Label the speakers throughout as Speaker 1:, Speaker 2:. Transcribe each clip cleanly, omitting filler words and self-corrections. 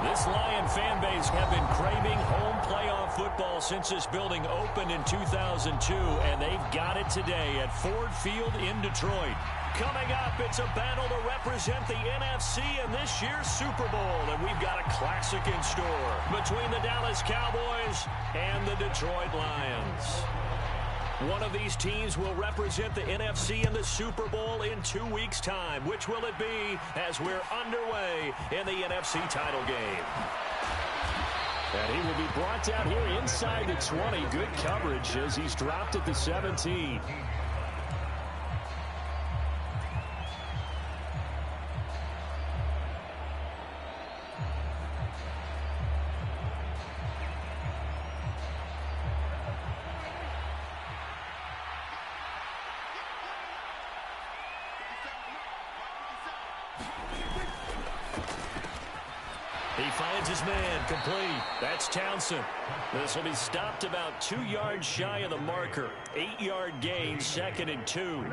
Speaker 1: This Lion fan base have been craving home playoff football since this building opened in 2002, and they've got it today at Ford Field in Detroit. Coming up, it's a battle to represent the NFC in this year's Super Bowl, and we've got a classic in store between the Dallas Cowboys and the Detroit Lions. One of these teams will represent the NFC in the Super Bowl in 2 weeks' time. Which will it be as we're underway in the NFC title game? And he will be brought down here inside the 20. Good coverage as he's dropped at the 17. He finds his man, complete. That's Townsend. This will be stopped about 2 yards shy of the marker. 8-yard gain, 2nd and 2.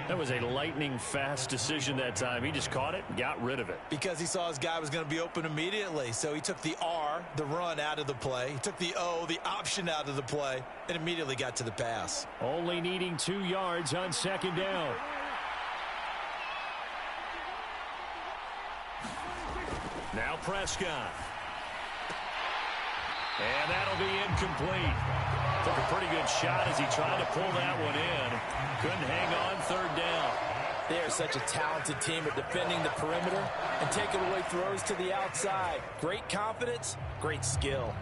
Speaker 1: That was a lightning-fast decision that time. He just caught it and got rid of it.
Speaker 2: Because he saw his guy was going to be open immediately. So he took the R, the run, out of the play. He took the O, the option, out of the play, and immediately got to the pass.
Speaker 1: Only needing 2 yards on 2nd down. Now Prescott. And that'll be incomplete. Took a pretty good shot as he tried to pull that one in. Couldn't hang on 3rd down.
Speaker 2: They are such a talented team at defending the perimeter and taking away throws to the outside. Great confidence, great skill.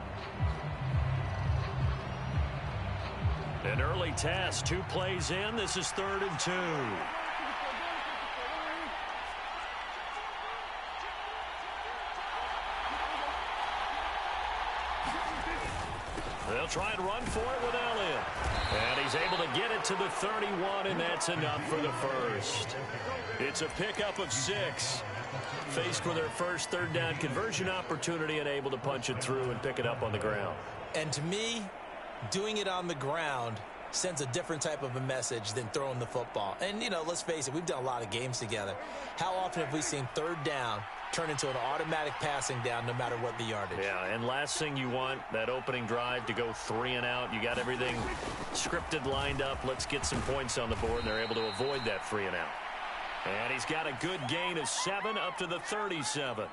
Speaker 1: An early test, 2 plays in. This is 3rd and 2. They'll try and run for it with Elliott. And he's able to get it to the 31, and that's enough for the first. It's a pickup of 6. Faced with their first 3rd down conversion opportunity and able to punch it through and pick it up on the ground.
Speaker 2: And to me, doing it on the ground sends a different type of a message than throwing the football. And, you know, let's face it, we've done a lot of games together. How often have we seen 3rd down turn into an automatic passing down no matter what the yardage?
Speaker 1: Yeah, and last thing you want, that opening drive to go 3 and out. You got everything scripted, lined up. Let's get some points on the board, and they're able to avoid that 3 and out. And he's got a good gain of 7 up to the 37.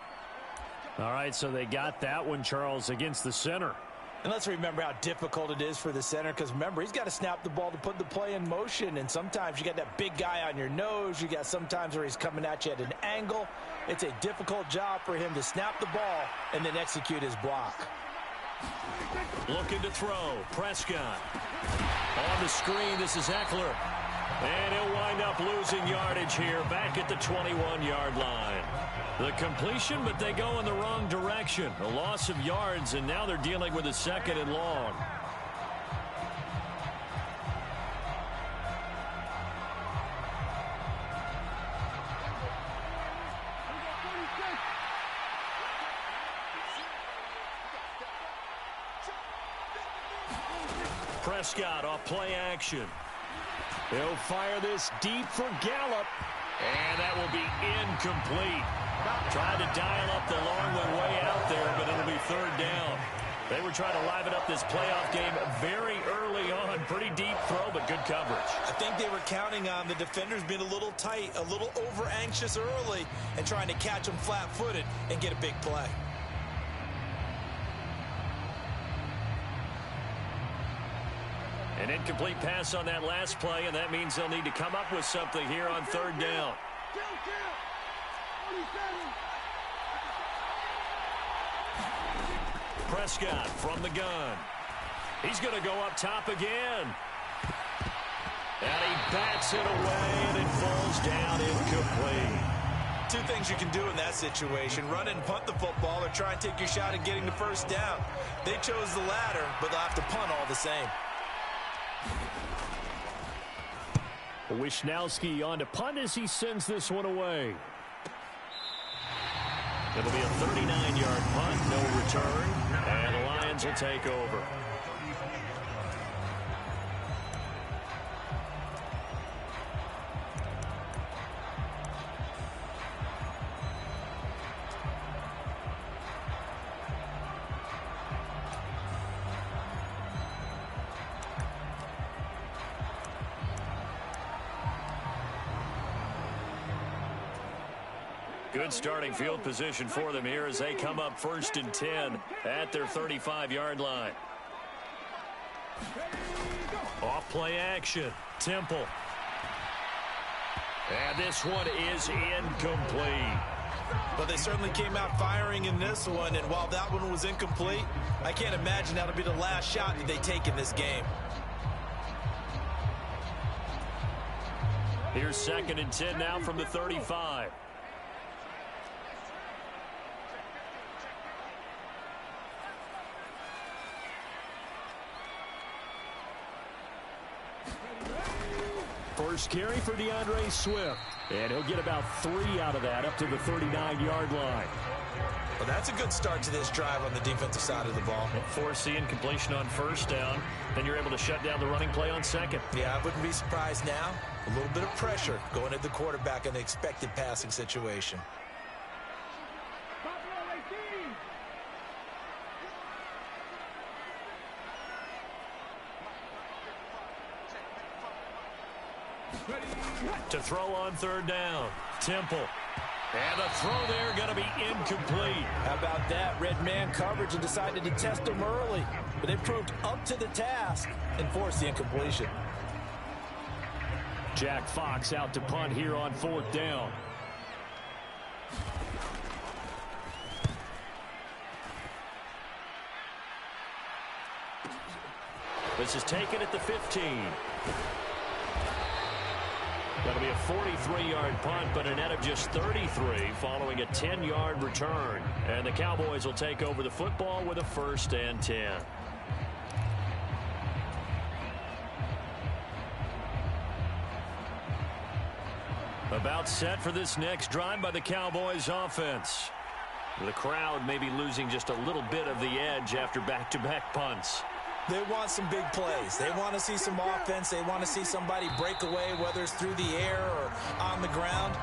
Speaker 1: All right, so they got that one, Charles, against the center.
Speaker 2: And let's remember how difficult it is for the center, because remember, he's got to snap the ball to put the play in motion, and sometimes you got that big guy on your nose. You got sometimes where he's coming at you at an angle. It's a difficult job for him to snap the ball and then execute his block.
Speaker 1: Looking to throw. Prescott. On the screen, this is Eckler. And he'll wind up losing yardage here back at the 21-yard line. The completion, but they go in the wrong direction. A loss of yards, and now they're dealing with a 2nd and long. Prescott off play action. He'll fire this deep for Gallup. And that will be incomplete. Tried to dial up the long one way out there, but it'll be 3rd down. They were trying to liven up this playoff game very early on. Pretty deep throw, but good coverage.
Speaker 2: I think they were counting on the defenders being a little tight, a little over-anxious early, and trying to catch them flat-footed and get a big play.
Speaker 1: An incomplete pass on that last play, and that means they'll need to come up with something here on 3rd down. Prescott from the gun. He's going to go up top again. And he bats it away, and it falls down incomplete.
Speaker 2: 2 things you can do in that situation: run and punt the football, or try and take your shot at getting the 1st down. They chose the latter, but they'll have to punt all the same.
Speaker 1: Wishnowski on to punt as he sends this one away. It'll be a 39-yard punt, no return, and the Lions will take over. Good starting field position for them here as they come up 1st and 10 at their 35-yard line. Off play action. Temple. And this one is incomplete.
Speaker 2: But they certainly came out firing in this one, and while that one was incomplete, I can't imagine that'll be the last shot that they take in this game.
Speaker 1: Here's 2nd and 10 now from the 35. First carry for DeAndre Swift. And he'll get about 3 out of that up to the 39-yard line.
Speaker 2: Well, that's a good start to this drive on the defensive side of the ball.
Speaker 1: Force the incompletion on 1st down. Then you're able to shut down the running play on 2nd.
Speaker 2: Yeah, I wouldn't be surprised now. A little bit of pressure going at the quarterback in the expected passing situation.
Speaker 1: To throw on 3rd down. Temple. And the throw there going to be incomplete.
Speaker 2: How about that? Red man coverage and decided to test him early. But they proved up to the task and forced the incompletion.
Speaker 1: Jack Fox out to punt here on 4th down. This is taken at the 15. That'll be a 43-yard punt, but a net of just 33 following a 10-yard return. And the Cowboys will take over the football with a 1st and 10. About set for this next drive by the Cowboys offense. The crowd may be losing just a little bit of the edge after back-to-back punts.
Speaker 2: They want some big plays. They want to see some offense. They want to see somebody break away, whether it's through the air or on the ground.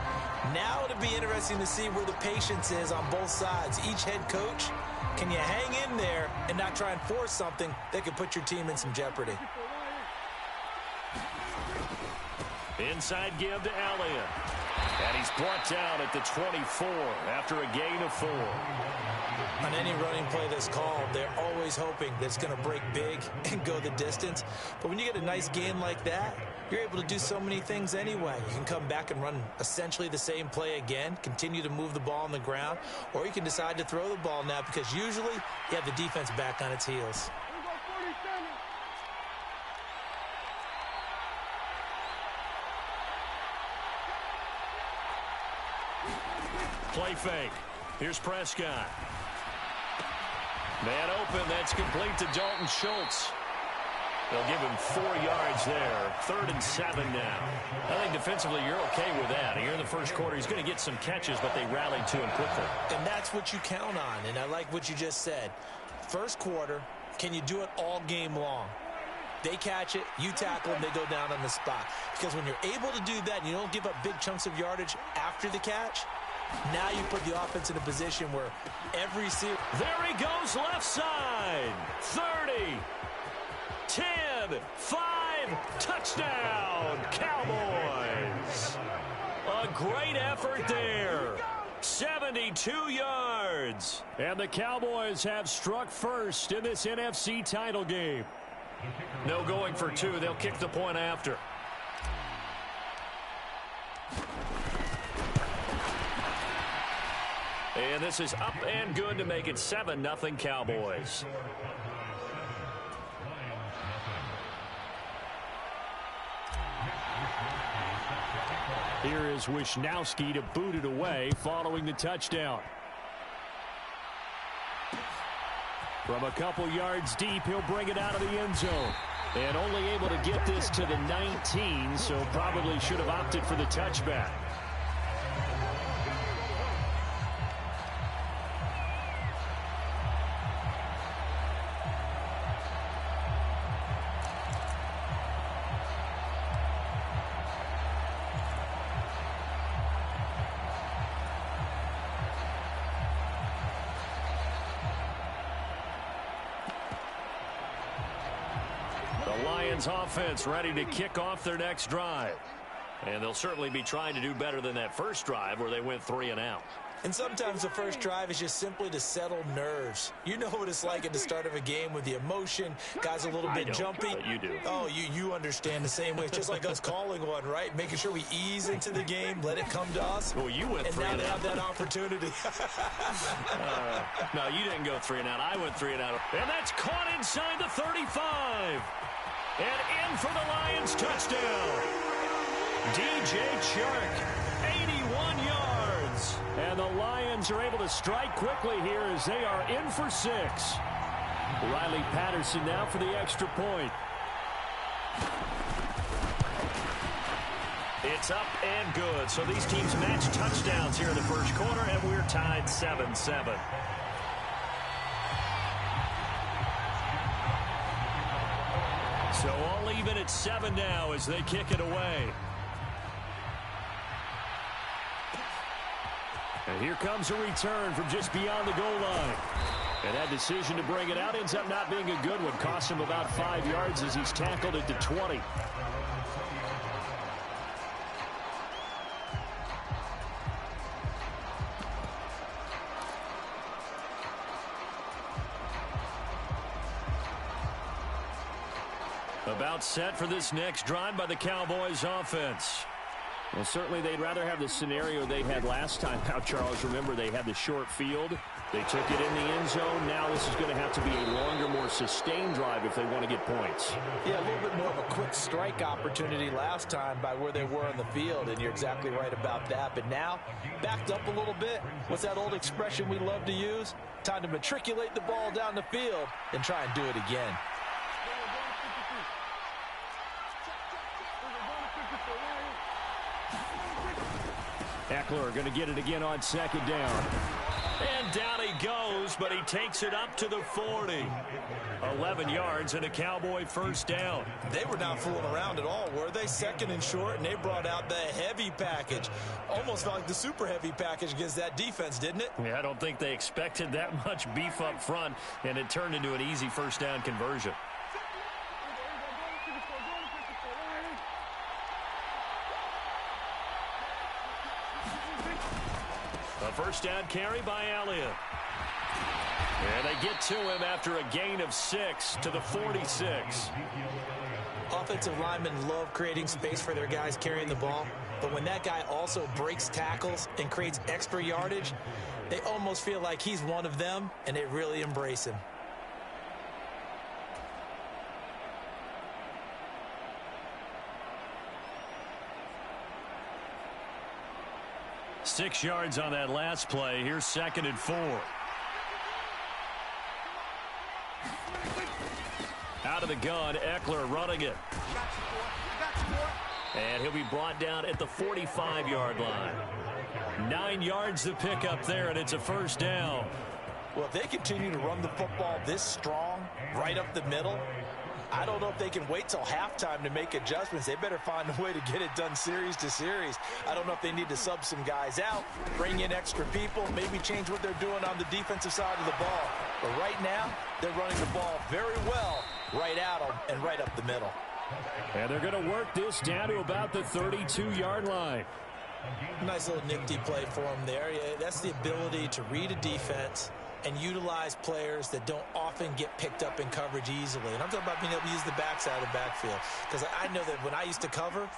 Speaker 2: Now it'll be interesting to see where the patience is on both sides. Each head coach, can you hang in there and not try and force something that could put your team in some jeopardy?
Speaker 1: Inside give to Elliott. And he's brought down at the 24 after a gain of 4.
Speaker 2: On any running play that's called, they're always hoping that it's going to break big and go the distance. But when you get a nice gain like that, you're able to do so many things anyway. You can come back and run essentially the same play again, continue to move the ball on the ground, or you can decide to throw the ball now because usually you have the defense back on its heels.
Speaker 1: Play fake. Here's Prescott. Man open. That's complete to Dalton Schultz. They'll give him 4 yards there. 3rd and 7 now. I think defensively you're okay with that. Here in the first quarter, he's going to get some catches, but they rallied to him quickly.
Speaker 2: And that's what you count on, and I like what you just said. First quarter, can you do it all game long? They catch it, you tackle them, they go down on the spot. Because when you're able to do that and you don't give up big chunks of yardage after the catch, now you put the offense in a position where every series...
Speaker 1: There he goes left side. 30, 10, 5, touchdown, Cowboys. A great effort there. 72 yards. And the Cowboys have struck first in this NFC title game. No going for 2. They'll kick the point after. And this is up and good to make it 7-0 Cowboys. Here is Wisnowski to boot it away following the touchdown. From a couple yards deep, he'll bring it out of the end zone. And only able to get this to the 19, so probably should have opted for the touchback. Offense ready to kick off their next drive. And they'll certainly be trying to do better than that first drive where they went 3 and out.
Speaker 2: And sometimes the first drive is just simply to settle nerves. You know what it's like at the start of a game with the emotion. Guys a little bit jumpy.
Speaker 1: But you do.
Speaker 2: Oh, you understand the same way. It's just like us calling one, right? Making sure we ease into the game, let it come to us.
Speaker 1: Well, you went 3 and out.
Speaker 2: And now they have that opportunity.
Speaker 1: No, you didn't go 3 and out. I went 3 and out. And that's caught inside the 35. And in for the Lions touchdown. DJ Chark, 81 yards. And the Lions are able to strike quickly here as they are in for 6. Riley Patterson now for the extra point. It's up and good. So these teams match touchdowns here in the first quarter, and we're tied 7-7. So all even at 7 now as they kick it away. And here comes a return from just beyond the goal line. And that decision to bring it out ends up not being a good one. Cost him about 5 yards as he's tackled at the 20. About set for this next drive by the Cowboys offense. Well, certainly they'd rather have the scenario they had last time out, Charles. Remember, they had the short field. They took it in the end zone. Now this is going to have to be a longer, more sustained drive if they want to get points.
Speaker 2: Yeah, a little bit more of a quick strike opportunity last time by where they were on the field, and you're exactly right about that. But now, backed up a little bit. What's that old expression we love to use? Time to matriculate the ball down the field and try and do it again.
Speaker 1: Eckler going to get it again on second down. And down he goes, but he takes it up to the 40. 11 yards and a Cowboy first down.
Speaker 2: They were not fooling around at all, were they? Second and short, and they brought out the heavy package. Almost felt like the super heavy package against that defense, didn't it?
Speaker 1: Yeah, I don't think they expected that much beef up front, and it turned into an easy first down conversion. A first down carry by Elliott. And they get to him after a gain of 6 to the 46.
Speaker 2: Offensive linemen love creating space for their guys carrying the ball. But when that guy also breaks tackles and creates extra yardage, they almost feel like he's one of them, and they really embrace him.
Speaker 1: Six yards on that last play. Here's 2nd and 4. Out of the gun, Eckler running it. And he'll be brought down at the 45-yard line. 9 yards to pick up there, and it's a first down.
Speaker 2: Well, if they continue to run the football this strong, right up the middle, I don't know if they can wait till halftime to make adjustments. They better find a way to get it done series to series. I don't know if they need to sub some guys out, bring in extra people, maybe change what they're doing on the defensive side of the ball. But right now, they're running the ball very well right at them and right up the middle.
Speaker 1: And they're going to work this down to about the 32-yard line.
Speaker 2: Nice little nifty play for them there. Yeah, that's the ability to read a defense and utilize players that don't often get picked up in coverage easily. And I'm talking about being able to use the backside of the backfield. Because I know that when I used to cover,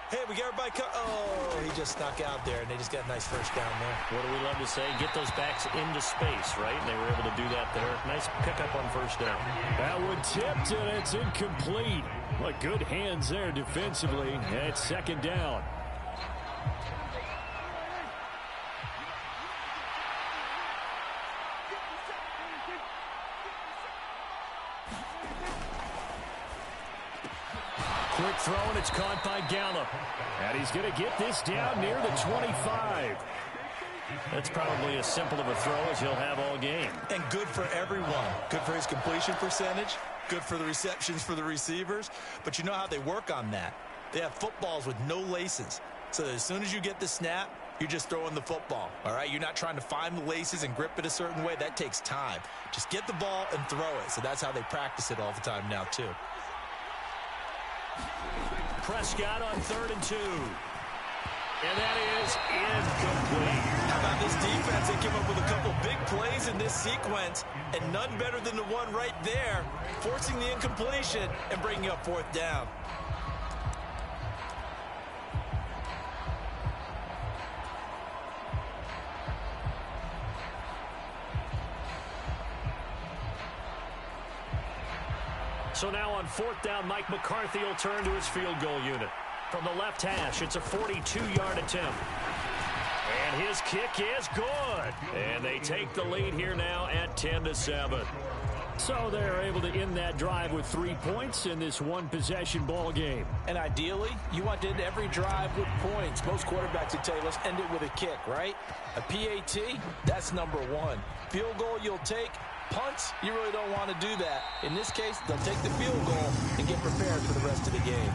Speaker 2: hey, we got everybody oh, he just snuck out there, and they just got a nice first down there.
Speaker 1: What do we love to say? Get those backs into space, right? And they were able to do that there. Nice pickup on first down. That one tipped, and it's incomplete. What good hands there defensively. And it's 2nd down. Quick throw, and it's caught by Gallup. And he's going to get this down near the 25. That's probably as simple of a throw as he'll have all game.
Speaker 2: And good for everyone. Good for his completion percentage. Good for the receptions for the receivers. But you know how they work on that. They have footballs with no laces. So that as soon as you get the snap, you're just throwing the football. All right? You're not trying to find the laces and grip it a certain way. That takes time. Just get the ball and throw it. So that's how they practice it all the time now, too.
Speaker 1: Prescott on 3rd and 2. And that is incomplete.
Speaker 2: How about this defense? They came up with a couple big plays in this sequence, and none better than the one right there, forcing the incompletion and bringing up fourth down.
Speaker 1: So now on fourth down, Mike McCarthy will turn to his field goal unit. From the left hash, it's a 42-yard attempt. And his kick is good. And they take the lead here now at 10-7. So they're able to end that drive with 3 points in this one-possession ball game.
Speaker 2: And ideally, you want to end every drive with points. Most quarterbacks would tell you, let's end it with a kick, right? A PAT, that's number one. Field goal you'll take. Punts, you really don't want to do that. In this case, they'll take the field goal and get prepared for the rest of the game.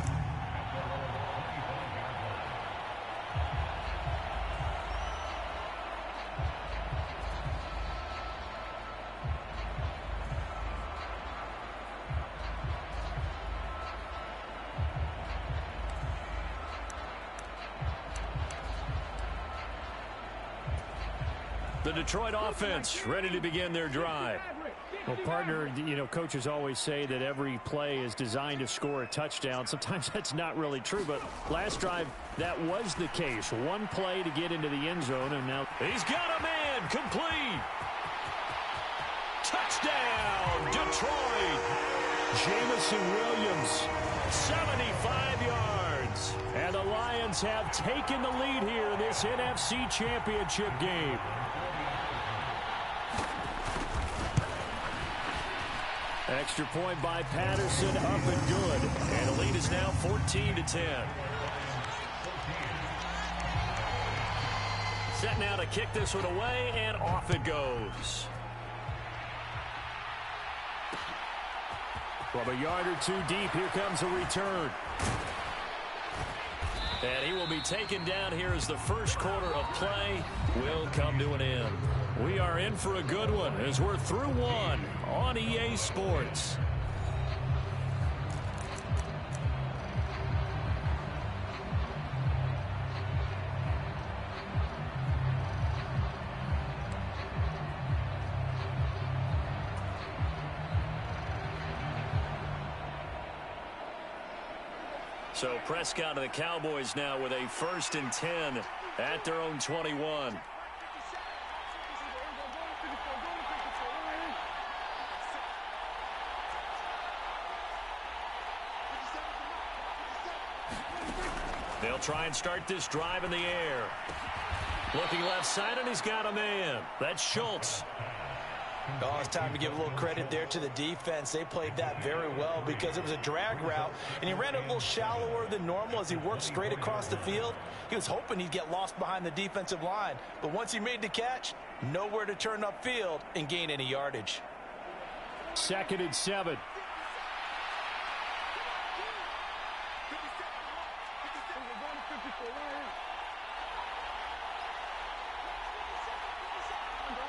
Speaker 1: The Detroit offense ready to begin their drive.
Speaker 3: Well, partner, coaches always say that every play is designed to score a touchdown. Sometimes that's not really true, but last drive, that was the case. One play to get into the end zone, and now
Speaker 1: he's got a man complete. Touchdown, Detroit.
Speaker 3: Jamison Williams,
Speaker 1: 75 yards.
Speaker 3: And the Lions have taken the lead here in this NFC Championship game. Extra point by Patterson, up and good.
Speaker 1: And the lead is now 14-10. Set now to kick this one away, and off it goes.
Speaker 3: From a yard or two deep, here comes a return.
Speaker 1: And he will be taken down here as the first quarter of play will come to an end. We are in for a good one as we're through one on EA Sports. So Prescott and the Cowboys now with a 1st and 10 at their own 21. They'll try and start this drive in the air. Looking left side, and he's got a man. That's Schultz.
Speaker 2: Oh, it's time to give a little credit there to the defense. They played that very well because it was a drag route, and he ran it a little shallower than normal as he worked straight across the field. He was hoping he'd get lost behind the defensive line, but once he made the catch, nowhere to turn upfield and gain any yardage.
Speaker 3: 2nd and 7.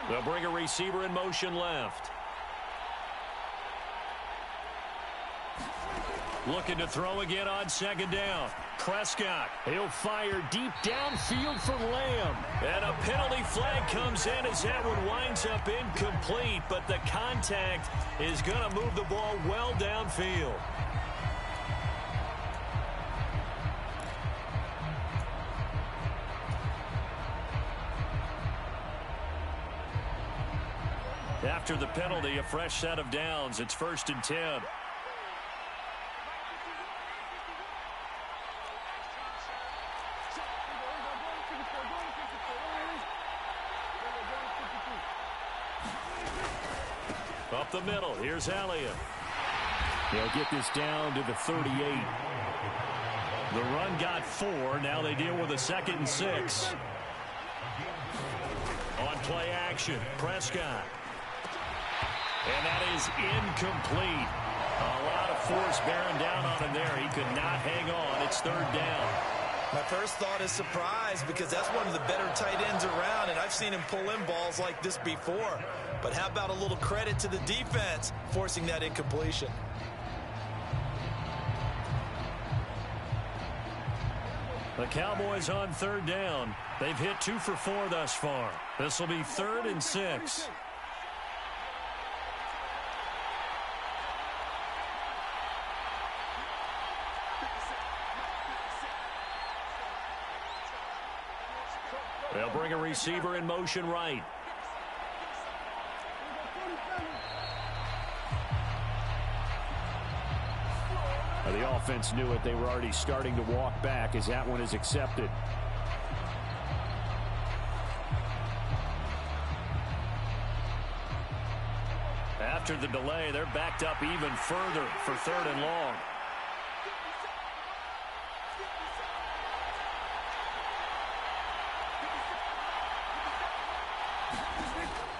Speaker 1: They'll bring a receiver in motion left. Looking to throw again on 2nd down. Prescott.
Speaker 3: He'll fire deep downfield for Lamb.
Speaker 1: And a penalty flag comes in as that one winds up incomplete, but the contact is going to move the ball well downfield. After the penalty, a fresh set of downs. It's 1st and 10. Up the middle. Here's Elliott.
Speaker 3: They'll get this down to the 38.
Speaker 1: The run got 4. Now they deal with a 2nd and 6. On play action, Prescott. And that is incomplete. A lot of force bearing down on him there. He could not hang on. It's 3rd down.
Speaker 2: My first thought is surprise because that's one of the better tight ends around, and I've seen him pull in balls like this before. But how about a little credit to the defense forcing that incompletion?
Speaker 1: The Cowboys on third down. They've hit 2 for 4 thus far. This will be 3rd and 6. They'll bring a receiver in motion right.
Speaker 3: The offense knew it. They were already starting to walk back as that one is accepted.
Speaker 1: After the delay, they're backed up even further for 3rd and long.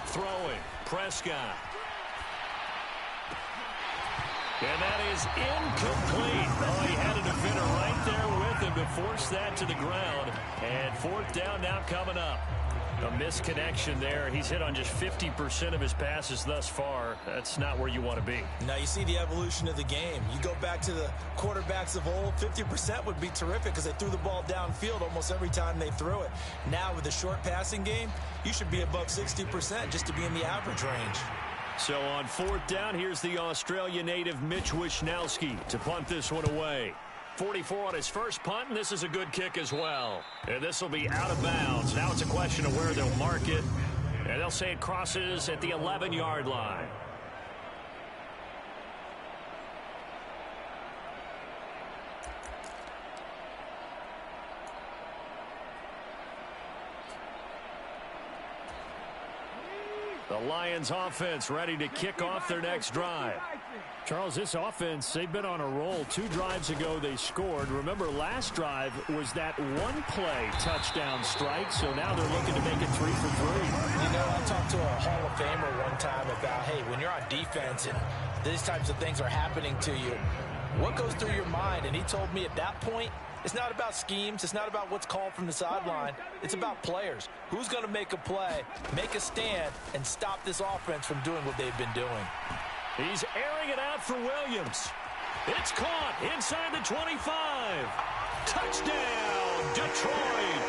Speaker 1: Throwing, Prescott. And that is incomplete. Oh, he had a defender right there with him to force that to the ground. And 4th down now coming up. A misconnection there. He's hit on just 50% of his passes thus far. That's not where you want to be.
Speaker 2: Now you see the evolution of the game. You go back to the quarterbacks of old, 50% would be terrific because they threw the ball downfield almost every time they threw it. Now with the short passing game, you should be above 60% just to be in the average range.
Speaker 1: So on 4th down, here's the Australia native Mitch Wishnowski to punt this one away. 44 on his first punt, and this is a good kick as well. And this will be out of bounds. Now it's a question of where they'll mark it. And they'll say it crosses at the 11-yard line. The Lions offense ready to kick off their next drive.
Speaker 3: Charles, this offense, they've been on a roll. 2 drives ago they scored. Remember, last drive was that one-play touchdown strike, so now they're looking to make it 3 for 3.
Speaker 2: You know, I talked to a Hall of Famer one time about, hey, when you're on defense and these types of things are happening to you, what goes through your mind? And he told me at that point, it's not about schemes. It's not about what's called from the sideline. It's about players. Who's going to make a play, make a stand, and stop this offense from doing what they've been doing?
Speaker 1: He's airing it out for Williams. It's caught inside the 25. Touchdown, Detroit.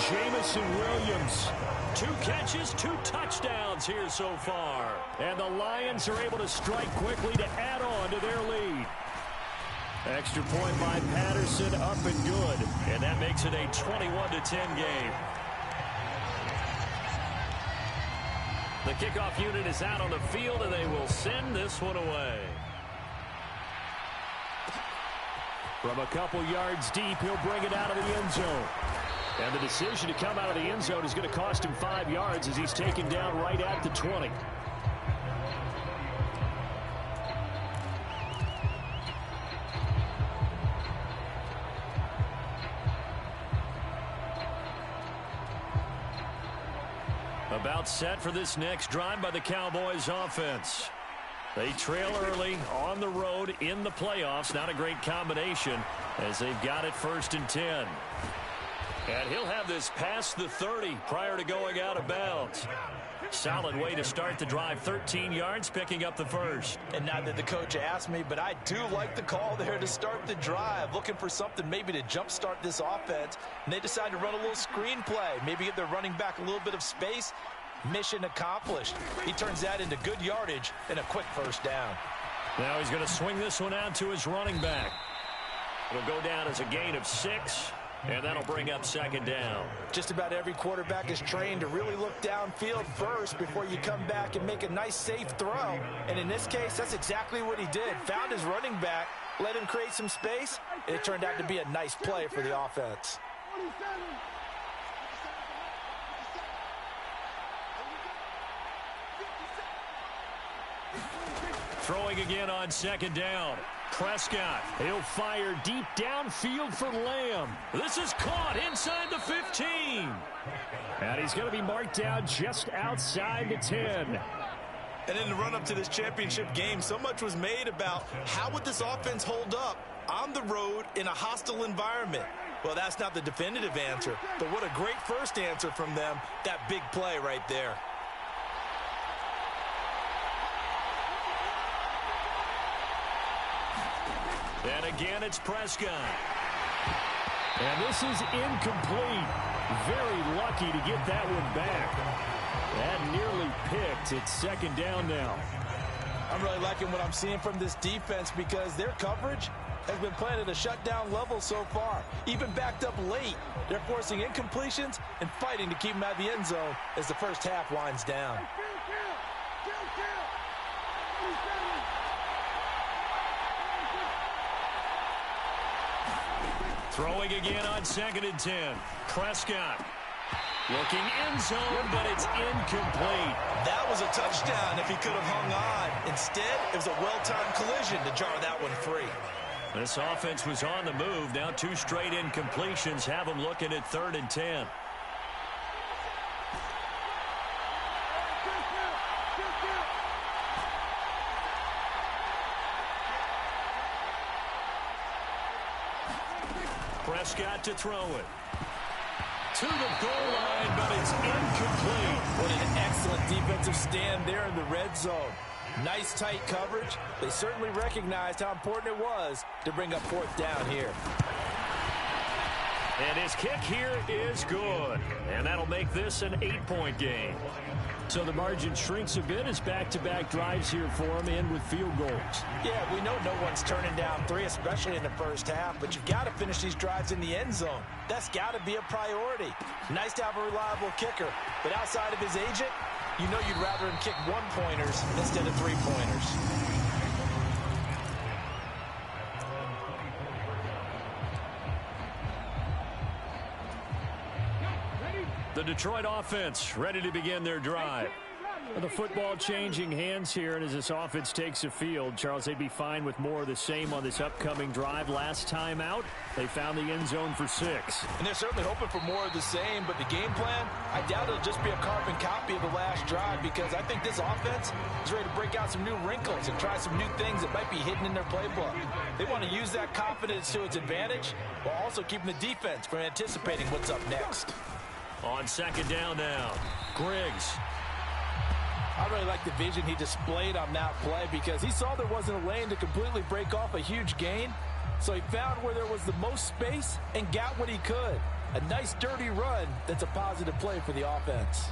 Speaker 3: Jamison Williams.
Speaker 1: 2 catches, 2 touchdowns here so far.
Speaker 3: And the Lions are able to strike quickly to add on to their lead. Extra point by Patterson, up and good.
Speaker 1: And that makes it a 21-10 game. The kickoff unit is out on the field, and they will send this one away.
Speaker 3: From a couple yards deep, he'll bring it out of the end zone. And the decision to come out of the end zone is going to cost him 5 yards as he's taken down right at the 20.
Speaker 1: About set for this next drive by the Cowboys offense. They trail early on the road in the playoffs. Not a great combination as they've got it 1st and 10. And he'll have this past the 30 prior to going out of bounds. Solid way to start the drive. 13 yards, picking up the first.
Speaker 2: And not that the coach asked me, but I do like the call there to start the drive. Looking for something maybe to jumpstart this offense. And they decide to run a little screen play. Maybe give their running back a little bit of space. Mission accomplished. He turns that into good yardage and a quick 1st down.
Speaker 1: Now he's going to swing this one out to his running back. It'll go down as a gain of 6. And that'll bring up 2nd down.
Speaker 2: Just about every quarterback is trained to really look downfield first before you come back and make a nice, safe throw. And in this case, that's exactly what he did. Found his running back, let him create some space, and it turned out to be a nice play for the offense.
Speaker 1: Throwing again on 2nd down. Prescott.
Speaker 3: He'll fire deep downfield for Lamb.
Speaker 1: This is caught inside the 15.
Speaker 3: And he's going to be marked down just outside the 10.
Speaker 2: And in the run-up to this championship game, so much was made about how would this offense hold up on the road in a hostile environment. Well, that's not the definitive answer, but what a great first answer from them, that big play right there.
Speaker 1: And again, it's Prescott.
Speaker 3: And this is incomplete. Very lucky to get that one back. That nearly picked. It's second down now.
Speaker 2: I'm really liking what I'm seeing from this defense because their coverage has been playing at a shutdown level so far. Even backed up late, they're forcing incompletions and fighting to keep them out of the end zone as the first half winds down.
Speaker 1: Throwing again on 2nd and 10. Prescott looking end zone, but it's incomplete.
Speaker 2: That was a touchdown if he could have hung on. Instead, it was a well-timed collision to jar that one free.
Speaker 1: This offense was on the move. Now 2 straight incompletions have them looking at 3rd and 10. Prescott to throw it. To the goal line, but it's incomplete.
Speaker 2: What an excellent defensive stand there in the red zone. Nice tight coverage. They certainly recognized how important it was to bring up 4th down here.
Speaker 1: And his kick here is good. And that'll make this an 8-point game.
Speaker 3: So the margin shrinks a bit as back-to-back drives here for him and with field goals.
Speaker 2: Yeah, we know no one's turning down 3, especially in the first half, but you've got to finish these drives in the end zone. That's got to be a priority. Nice to have a reliable kicker, but outside of his agent, you know you'd rather him kick 1-pointers instead of 3-pointers.
Speaker 1: The Detroit offense ready to begin their drive.
Speaker 3: The football changing hands here, and as this offense takes the field, Charles, they'd be fine with more of the same on this upcoming drive. Last time out, they found the end zone for 6.
Speaker 2: And they're certainly hoping for more of the same, but the game plan, I doubt it'll just be a carbon copy of the last drive because I think this offense is ready to break out some new wrinkles and try some new things that might be hidden in their playbook. They want to use that confidence to its advantage while also keeping the defense from anticipating what's up next.
Speaker 1: On 2nd down now, Griggs.
Speaker 2: I really like the vision he displayed on that play because he saw there wasn't a lane to completely break off a huge gain. So he found where there was the most space and got what he could. A nice dirty run that's a positive play for the offense.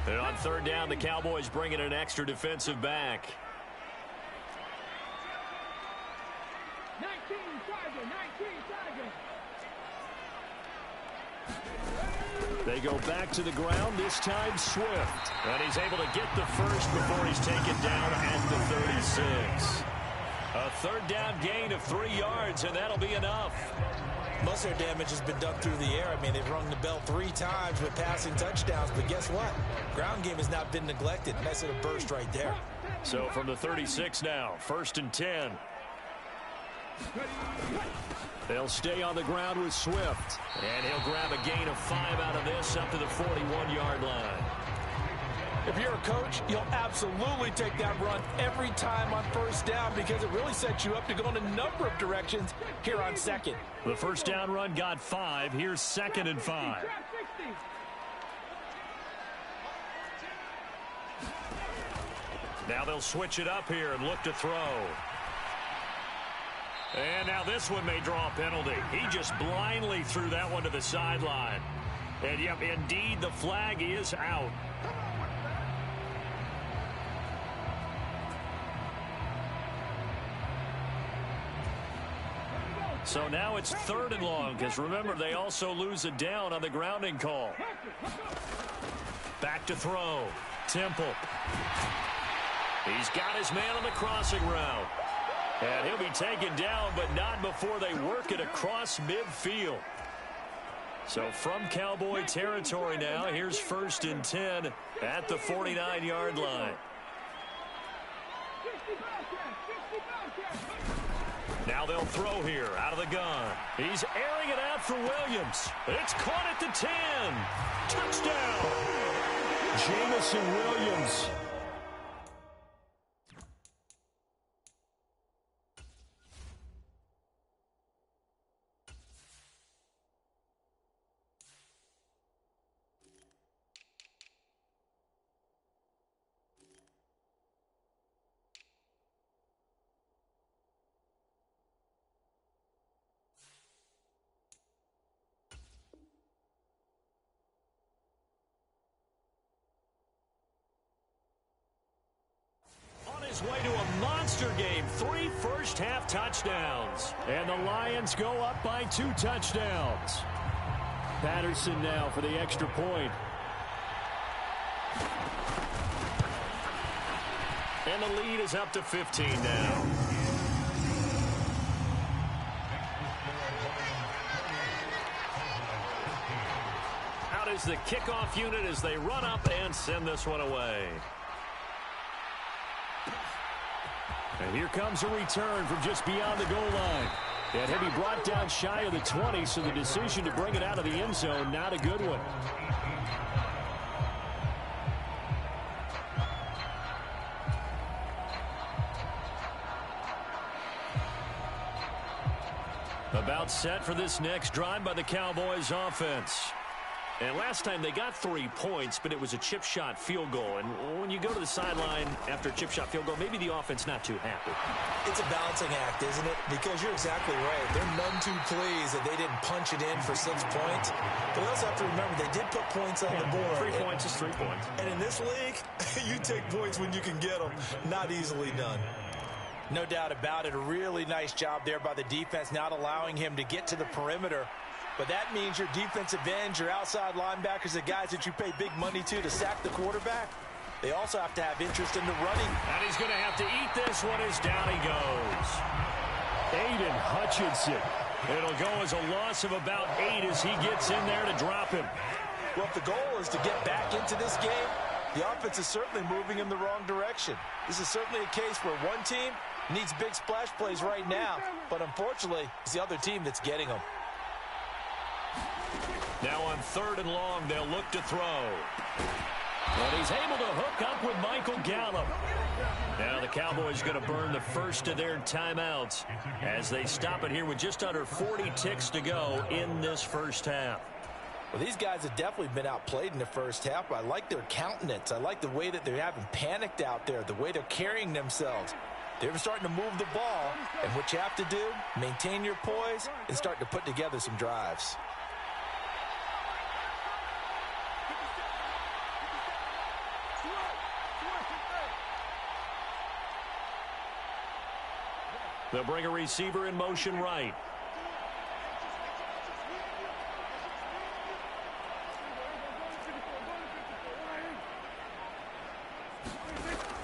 Speaker 1: And on 3rd down, the Cowboys bring in an extra defensive back.
Speaker 4: 19 Tiger.
Speaker 3: They go back to the ground, this time Swift.
Speaker 1: And he's able to get the first before he's taken down at the 36. A 3rd down gain of 3 yards, and that'll be enough.
Speaker 2: Most of their damage has been done through the air. I mean, they've rung the bell 3 times with passing touchdowns, but guess what? Ground game has not been neglected. Nice little burst right there.
Speaker 1: So from the 36 now, 1st and 10.
Speaker 3: They'll stay on the ground with Swift.
Speaker 1: And he'll grab a gain of 5 out of this up to the 41-yard line.
Speaker 2: If you're a coach, you'll absolutely take that run every time on 1st down because it really sets you up to go in a number of directions here on 2nd.
Speaker 1: The 1st down run got 5. Here's 2nd and 5. Now they'll switch it up here and look to throw. And now this one may draw a penalty. He just blindly threw that one to the sideline. And yep, indeed, the flag is out. So now it's 3rd and long, because remember, they also lose a down on the grounding call. Back to throw. Temple. He's got his man on the crossing route. And he'll be taken down, but not before they work it across midfield. So from Cowboy territory now, here's 1st and 10 at the 49-yard line. Now they'll throw here out of the gun. He's airing it out for Williams. It's caught at the 10. Touchdown.
Speaker 3: Jamison Williams.
Speaker 1: his way to a monster game. 3 first-half touchdowns.
Speaker 3: And the Lions go up by 2 touchdowns. Patterson now for the extra point.
Speaker 1: And the lead is up to 15 now. Out is the kickoff unit as they run up and send this one away.
Speaker 3: And here comes a return from just beyond the goal line. And he'll be brought down shy of the 20, so the decision to bring it out of the end zone, not a good one.
Speaker 1: About set for this next drive by the Cowboys offense. And last time they got 3 points, but it was a chip shot field goal. And when you go to the sideline after a chip shot field goal, maybe the offense not too happy.
Speaker 2: It's a balancing act, isn't it? Because you're exactly right. They're none too pleased that they didn't punch it in for 6 points. But we also have to remember they did put points on the board.
Speaker 1: 3 points is 3 points.
Speaker 2: And in this league, you take points when you can get them. Not easily done. No doubt about it. A really nice job there by the defense, not allowing him to get to the perimeter. But that means your defensive ends, your outside linebackers, the guys that you pay big money to sack the quarterback, they also have to have interest in the running.
Speaker 1: And he's going to have to eat this one as down he goes.
Speaker 3: Aiden Hutchinson.
Speaker 1: It'll go as a loss of about 8 as he gets in there to drop him.
Speaker 2: Well, if the goal is to get back into this game, the offense is certainly moving in the wrong direction. This is certainly a case where one team needs big splash plays right now, but unfortunately, it's the other team that's getting them.
Speaker 1: Now on 3rd and long, they'll look to throw. And he's able to hook up with Michael Gallup. Now the Cowboys going to burn the first of their timeouts as they stop it here with just under 40 ticks to go in this first half.
Speaker 2: Well, these guys have definitely been outplayed in the first half, but I like their countenance. I like the way that they're having panicked out there, the way they're carrying themselves. They're starting to move the ball, and what you have to do, maintain your poise and start to put together some drives.
Speaker 1: They'll bring a receiver in motion right.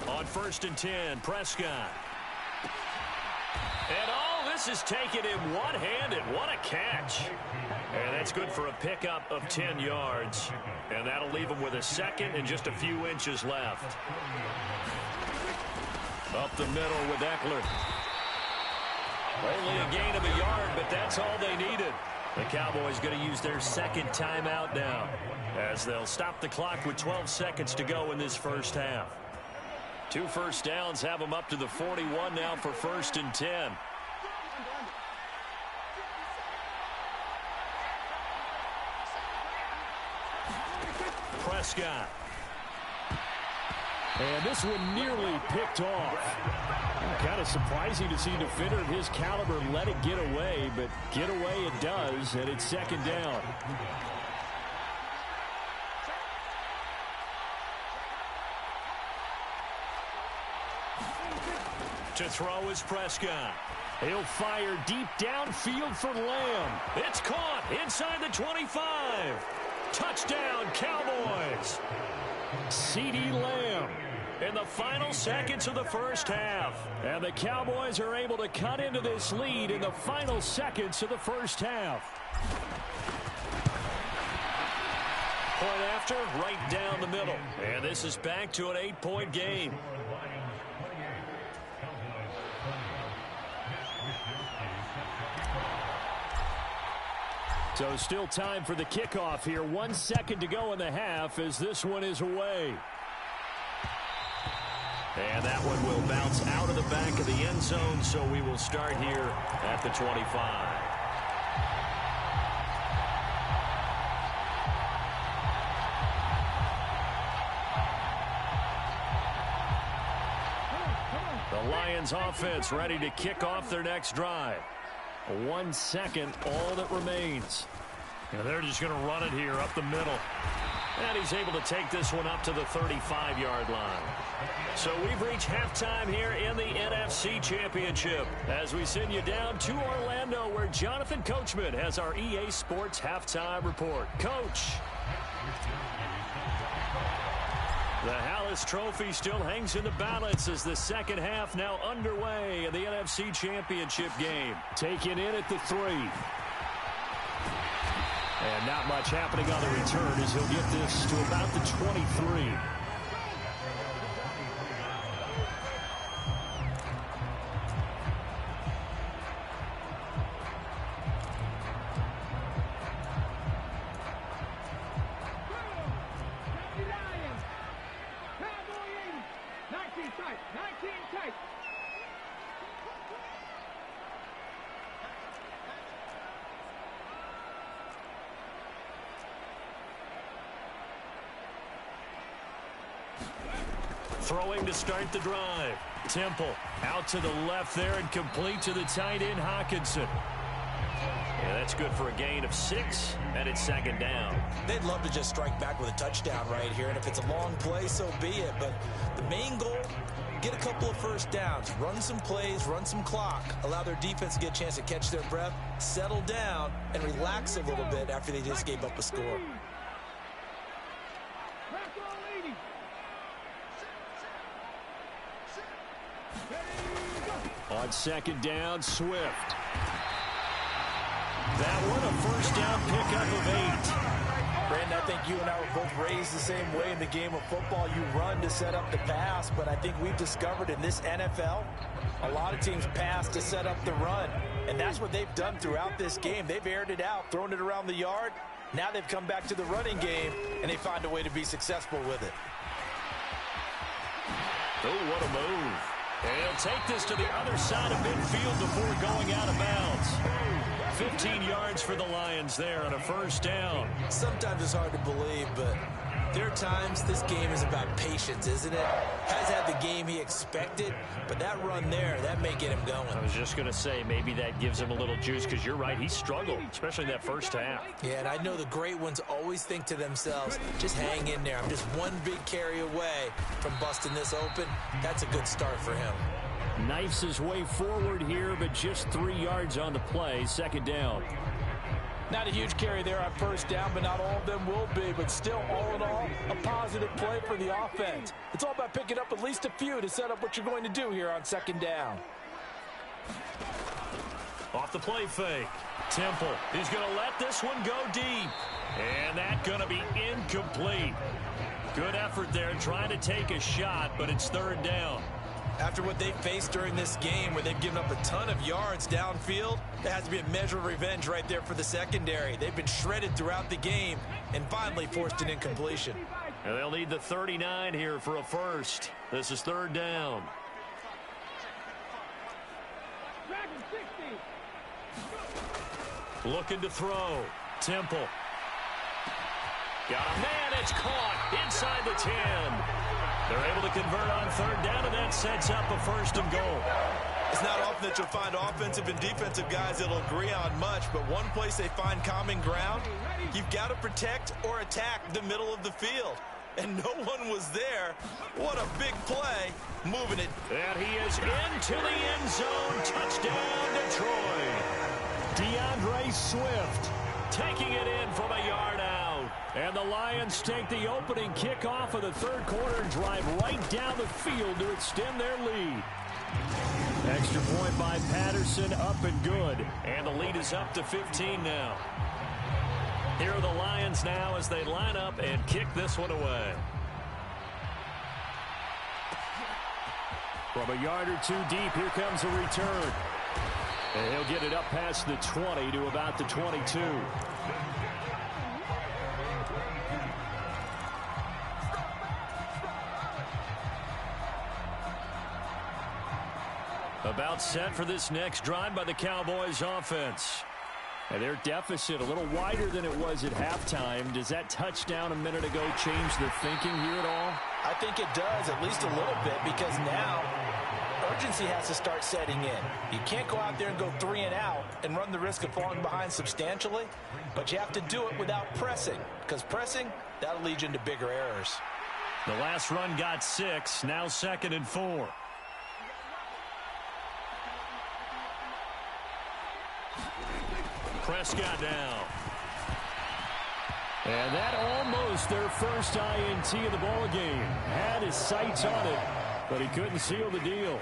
Speaker 1: On 1st and 10, Prescott. And this is taken in one-handed. What a catch. And that's good for a pickup of 10 yards. And that'll leave him with a second and just a few inches left. Up the middle with Eckler. Only a gain of a yard, but that's all they needed. The Cowboys going to use their second timeout now as they'll stop the clock with 12 seconds to go in this first half. 2 first downs have them up to the 41 now for 1st and 10. Prescott.
Speaker 3: And this one nearly picked off. Kind of surprising to see a defender of his caliber let it get away, but get away it does, and it's 2nd down.
Speaker 1: To throw is Prescott.
Speaker 3: He'll fire deep downfield for Lamb.
Speaker 1: It's caught inside the 25. Touchdown, Cowboys.
Speaker 3: CeeDee Lamb.
Speaker 1: In the final seconds of the first half.
Speaker 3: And the Cowboys are able to cut into this lead in the final seconds of the first half.
Speaker 1: Point after, right down the middle. And this is back to an 8-point game.
Speaker 3: So still time for the kickoff here. 1 second to go in the half as this one is away.
Speaker 1: And that one will bounce out of the back of the end zone, so we will start here at the 25. The Lions offense ready to kick off their next drive.
Speaker 3: 1 second, all that remains.
Speaker 1: And they're just going to run it here up the middle. And he's able to take this one up to the 35-yard line. So we've reached halftime here in the NFC Championship as we send you down to Orlando where Jonathan Coachman has our EA Sports Halftime Report. Coach. The Hallis Trophy still hangs in the balance as the second half now underway in the NFC Championship game. Taken in at the 3. And not much happening on the return as he'll get this to about the 23. Throwing to start the drive. Temple out to the left there and complete to the tight end Hawkinson. Yeah, that's good for a gain of 6, and it's second down.
Speaker 2: They'd love to just strike back with a touchdown right here, and if it's a long play, so be it. But the main goal, get a couple of first downs, run some plays, run some clock, allow their defense to get a chance to catch their breath, settle down, and relax a little bit after they just gave up a score.
Speaker 1: On second down, Swift. That one a first down pickup of 8.
Speaker 2: Brandon, I think you and I were both raised the same way in the game of football. You run to set up the pass, but I think we've discovered in this NFL, a lot of teams pass to set up the run, and that's what they've done throughout this game. They've aired it out, thrown it around the yard. Now they've come back to the running game, and they find a way to be successful with it.
Speaker 1: Oh, what a move. And he'll take this to the other side of midfield before going out of bounds. 15 yards for the Lions there on a first down.
Speaker 2: Sometimes it's hard to believe, but there are times this game is about patience, isn't it? Has had the game he expected, but that run there, that may get him going.
Speaker 1: I was just going to say, maybe that gives him a little juice because you're right, he struggled, especially in that first half.
Speaker 2: Yeah, and I know the great ones always think to themselves, just hang in there. I'm just one big carry away from busting this open. That's a good start for him.
Speaker 1: Knifes his way forward here, but just 3 yards on the play. Second down.
Speaker 2: Not a huge carry there on first down, but not all of them will be. But still, all in all, a positive play for the offense. It's all about picking up at least a few to set up what you're going to do here on second down.
Speaker 1: Off the play fake. Temple. He's going to let this one go deep. And that's going to be incomplete. Good effort there trying to take a shot, but it's third down.
Speaker 2: After what they've faced during this game where they've given up a ton of yards downfield, there has to be a measure of revenge right there for the secondary. They've been shredded throughout the game and finally forced an incompletion.
Speaker 1: And they'll need the 39 here for a first. This is third down. Looking to throw. Temple. Got a man. It's caught inside the 10. They're able to convert on third down, and that sets up a first and goal.
Speaker 2: It's not often that you'll find offensive and defensive guys that'll agree on much, but one place they find common ground, you've got to protect or attack the middle of the field. And no one was there. What a big play. Moving it.
Speaker 1: And he is into the end zone. Touchdown, Detroit. DeAndre Swift taking it in from a yard out. And the Lions take the opening kickoff of the third quarter and drive right down the field to extend their lead. Extra point by Patterson, up and good. And the lead is up to 15 now. Here are the Lions now as they line up and kick this one away. From a yard or two deep, here comes a return. And he'll get it up past the 20 to about the 22. About set for this next drive by the Cowboys offense. And their deficit a little wider than it was at halftime. Does that touchdown a minute ago change the thinking here at all?
Speaker 2: I think it does, at least a little bit, because now urgency has to start setting in. You can't go out there and go 3 and out and run the risk of falling behind substantially, but you have to do it without pressing, because pressing, that'll lead you into bigger errors.
Speaker 1: The last run got 6, now 2nd and 4. Prescott now.
Speaker 3: And that almost their first INT of the ball game. Had his sights on it, but he couldn't seal the deal.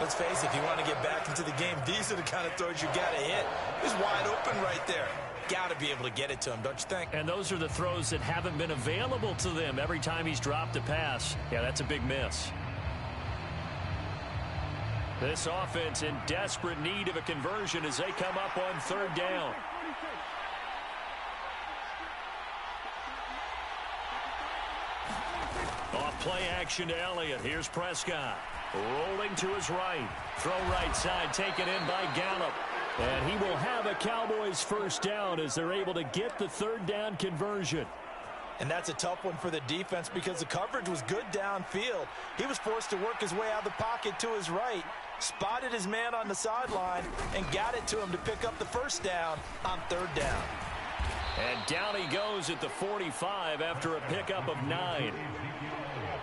Speaker 2: Let's face it, if you want to get back into the game, these are the kind of throws you got to hit. He's wide open right there. Got to be able to get it to him, don't you think?
Speaker 1: And those are the throws that haven't been available to them every time he's dropped a pass. Yeah, that's a big miss. This offense in desperate need of a conversion as they come up on 3rd down. Off play action to Elliott. Here's Prescott. Rolling to his right. Throw right side taken in by Gallup. And he will have a Cowboys first down as they're able to get the 3rd down conversion.
Speaker 2: And that's a tough one for the defense because the coverage was good downfield. He was forced to work his way out of the pocket to his right, spotted his man on the sideline, and got it to him to pick up the first down on 3rd down.
Speaker 1: And down he goes at the 45 after a pickup of 9.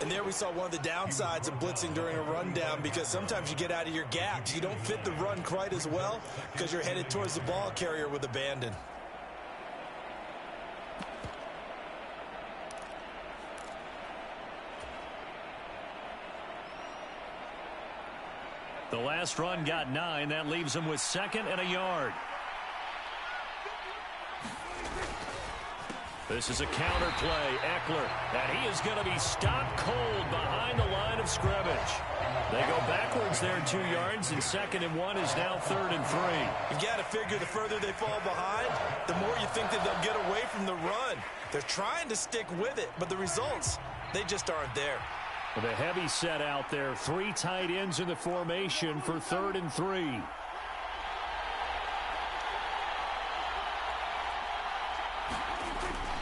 Speaker 2: And there we saw one of the downsides of blitzing during a rundown, because sometimes you get out of your gaps. You don't fit the run quite as well because you're headed towards the ball carrier with abandon.
Speaker 1: The last run got 9. That leaves him with 2nd and a yard. This is a counter play. Eckler. And he is going to be stopped cold behind the line of scrimmage. They go backwards there 2 yards, and 2nd and 1 is now 3rd and 3.
Speaker 2: You got to figure the further they fall behind, the more you think that they'll get away from the run. They're trying to stick with it, but the results, they just aren't there.
Speaker 3: With a heavy set out there, 3 tight ends in the formation for 3rd and 3.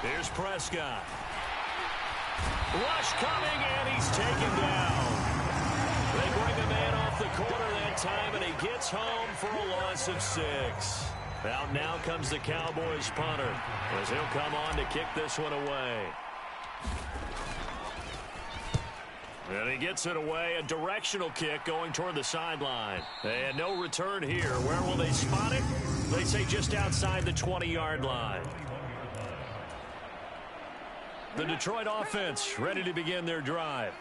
Speaker 1: Here's Prescott. Rush coming, and he's taken down. They bring the man off the corner that time, and he gets home for a loss of 6. Out now comes the Cowboys punter, as he'll come on to kick this one away. And he gets it away, a directional kick going toward the sideline. And no return here. Where will they spot it? They say just outside the 20-yard line. The Detroit offense ready to begin their drive.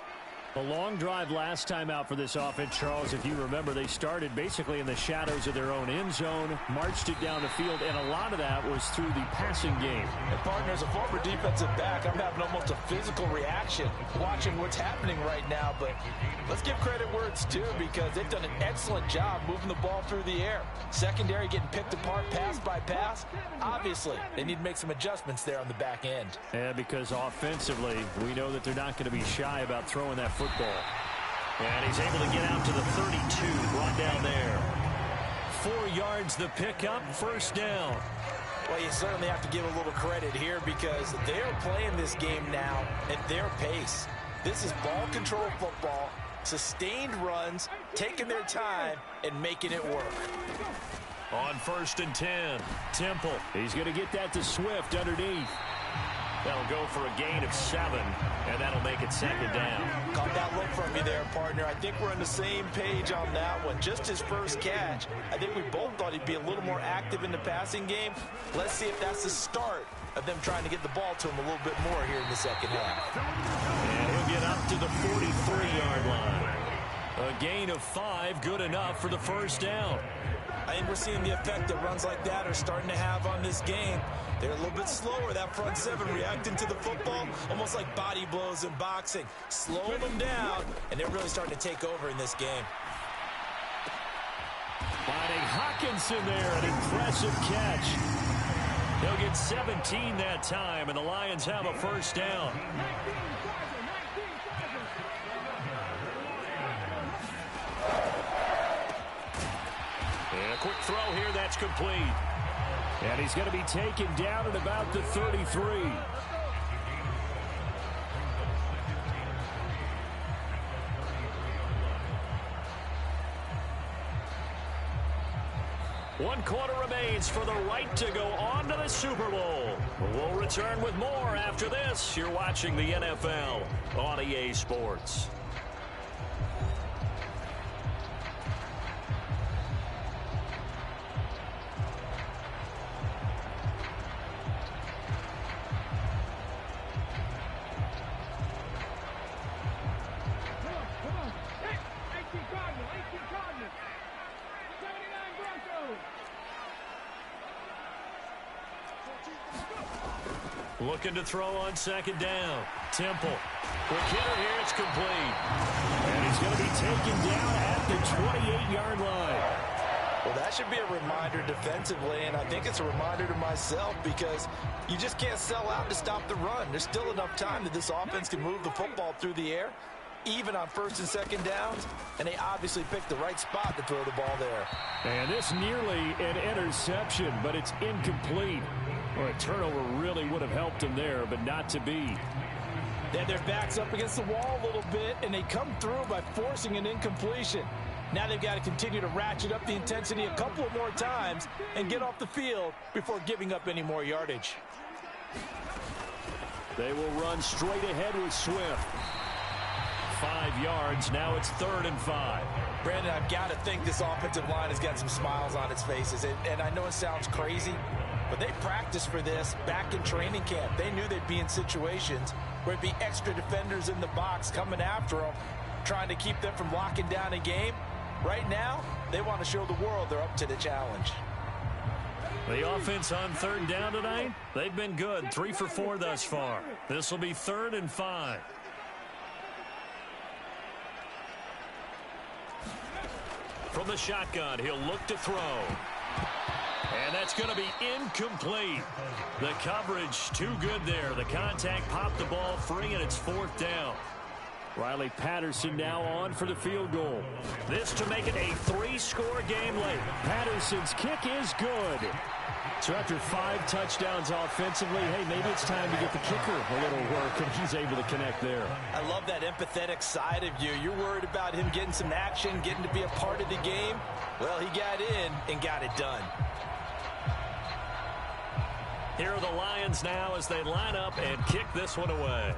Speaker 1: A long drive last time out for this offense, Charles. If you remember, they started basically in the shadows of their own end zone, marched it down the field, and a lot of that was through the passing game.
Speaker 2: And partner, as a former defensive back, I'm having almost a physical reaction watching what's happening right now. But let's give credit where it's due, because they've done an excellent job moving the ball through the air. Secondary getting picked apart pass by pass. Obviously, they need to make some adjustments there on the back end.
Speaker 3: Yeah, because offensively, we know that they're not going to be shy about throwing that football.
Speaker 1: And he's able to get out to the 32, brought down there. 4 yards the pickup, first down.
Speaker 2: Well, you certainly have to give a little credit here, because they're playing this game now at their pace. This is ball control football, sustained runs, taking their time, and making it work.
Speaker 1: On 1st and 10, Temple.
Speaker 3: He's going to get that to Swift underneath.
Speaker 1: That'll go for a gain of 7, and that'll make it 2nd down.
Speaker 2: Caught that look from you there, partner. I think we're on the same page on that one. Just his first catch. I think we both thought he'd be a little more active in the passing game. Let's see if that's the start of them trying to get the ball to him a little bit more here in the second half.
Speaker 1: And he'll get up to the 43-yard line. A gain of 5, good enough for the first down.
Speaker 2: I think we're seeing the effect that runs like that are starting to have on this game. They're a little bit slower, that front seven, reacting to the football, almost like body blows in boxing, slowing them down, and they're really starting to take over in this game.
Speaker 3: Finding Hawkinson there, an impressive catch.
Speaker 1: He'll get 17 that time, and the Lions have a first down. And a quick throw here, that's complete.
Speaker 3: And he's going to be taken down at about the 33.
Speaker 1: 1 quarter remains for the right to go on to the Super Bowl. We'll return with more after this. You're watching the NFL on EA Sports. Looking to throw on 2nd down. Temple. Quick hitter here. It's complete. And he's going to be taken down at the 28-yard line.
Speaker 2: Well, that should be a reminder defensively, and I think it's a reminder to myself because you just can't sell out to stop the run. There's still enough time that this offense can move the football through the air, even on 1st and 2nd downs, and they obviously picked the right spot to throw the ball there.
Speaker 3: And this nearly an interception, but it's incomplete. Well, a turnover really would have helped them there, but not to be.
Speaker 2: They had their backs up against the wall a little bit, and they come through by forcing an incompletion. Now they've got to continue to ratchet up the intensity a couple of more times and get off the field before giving up any more yardage.
Speaker 3: They will run straight ahead with Swift.
Speaker 1: 5 yards. Now it's 3rd and 5.
Speaker 2: Brandon, I've got to think this offensive line has got some smiles on its faces. And I know it sounds crazy, but they practiced for this back in training camp. They knew they'd be in situations where it'd be extra defenders in the box coming after them, trying to keep them from locking down a game. Right now, they want to show the world they're up to the challenge.
Speaker 1: The offense on 3rd down tonight, they've been good. 3 for 4 thus far. This will be 3rd and 5. From the shotgun, he'll look to throw. And that's going to be incomplete. The coverage too good there. The contact popped the ball free, and it's 4th down.
Speaker 3: Riley Patterson now on for the field goal.
Speaker 1: This to make it a 3-score game late.
Speaker 3: Patterson's kick is good. So after 5 touchdowns offensively, hey, maybe it's time to get the kicker a little work, and he's able to connect there.
Speaker 2: I love that empathetic side of you. You're worried about him getting some action, getting to be a part of the game. Well, he got in and got it done.
Speaker 1: Here are the Lions now as they line up and kick this one away.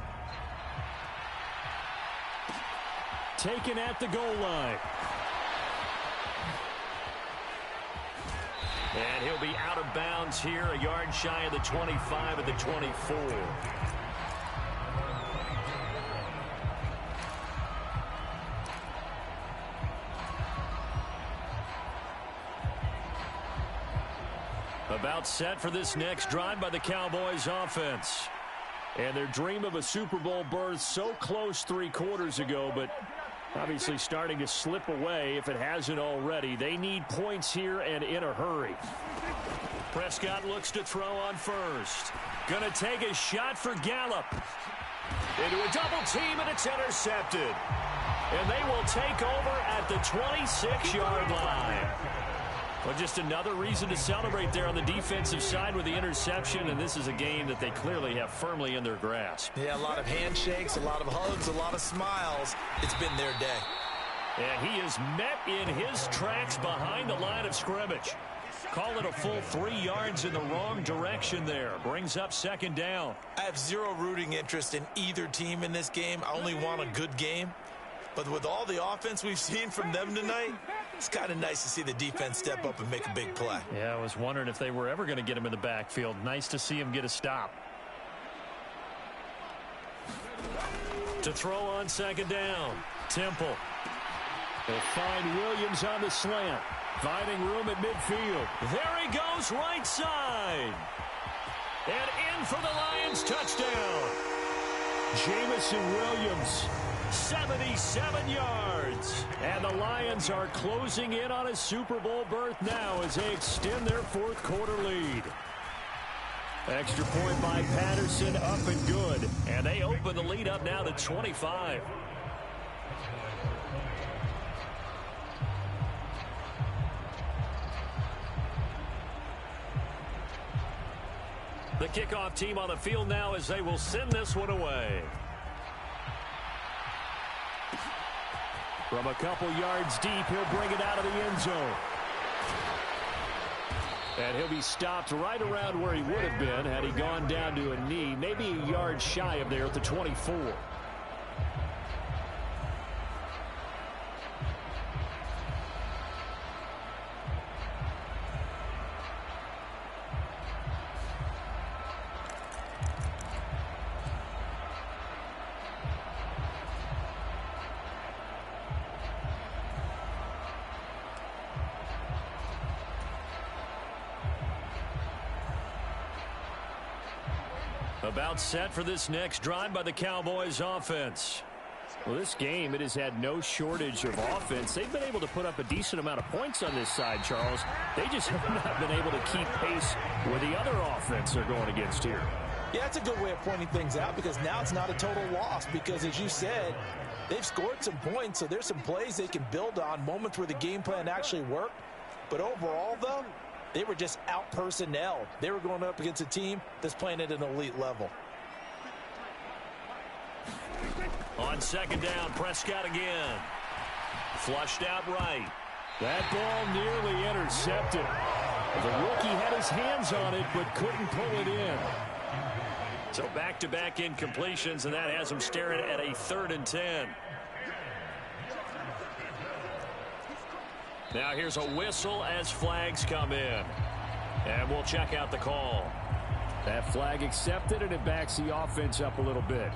Speaker 3: Taken at the goal line.
Speaker 1: And he'll be out of bounds here, a yard shy of the 25 at the 24. About set for this next drive by the Cowboys offense.
Speaker 3: And their dream of a Super Bowl berth so close 3 quarters ago, but obviously starting to slip away if it hasn't already. They need points here and in a hurry.
Speaker 1: Prescott looks to throw on 1st. Going to take a shot for Gallup. Into a double team, and it's intercepted. And they will take over at the 26-yard line. Well, just another reason to celebrate there on the defensive side with the interception, and this is a game that they clearly have firmly in their grasp.
Speaker 2: Yeah, a lot of handshakes, a lot of hugs, a lot of smiles. It's been their day.
Speaker 1: And he is met in his tracks behind the line of scrimmage. Call it a full 3 yards in the wrong direction there. Brings up 2nd down.
Speaker 2: I have zero rooting interest in either team in this game. I only want a good game. But with all the offense we've seen from them tonight, it's kind of nice to see the defense step up and make a big play.
Speaker 1: Yeah, I was wondering if they were ever going to get him in the backfield. Nice to see him get a stop. To throw on 2nd down. Temple.
Speaker 3: They'll find Williams on the slant. Finding room at midfield.
Speaker 1: There he goes, right side. And in for the Lions touchdown.
Speaker 3: Jamison Williams.
Speaker 1: 77 yards.
Speaker 3: And the Lions are closing in on a Super Bowl berth now as they extend their 4th quarter lead. Extra point by Patterson, up and good.
Speaker 1: And they open the lead up now to 25. The kickoff team on the field now as they will send this one away.
Speaker 3: From a couple yards deep, he'll bring it out of the end zone. And he'll be stopped right around where he would have been had he gone down to a knee, maybe a yard shy of there at the 24. About set for this next drive by the Cowboys offense. Well, this game, it has had no shortage of offense. They've been able to put up a decent amount of points on this side, Charles. They just have not been able to keep pace with the other offense they're going against here.
Speaker 2: Yeah, it's a good way of pointing things out because now it's not a total loss because, as you said, they've scored some points, so there's some plays they can build on, moments where the game plan actually worked. But overall, though, they were just out-personnelled. They were going up against a team that's playing at an elite level.
Speaker 1: On second down, Prescott again. Flushed out right.
Speaker 3: That ball nearly intercepted. The rookie had his hands on it but couldn't pull it in.
Speaker 1: So back-to-back incompletions, and that has him staring at a 3rd and 10. Now here's a whistle as flags come in. And we'll check out the call.
Speaker 3: That flag accepted, and it backs the offense up a little bit.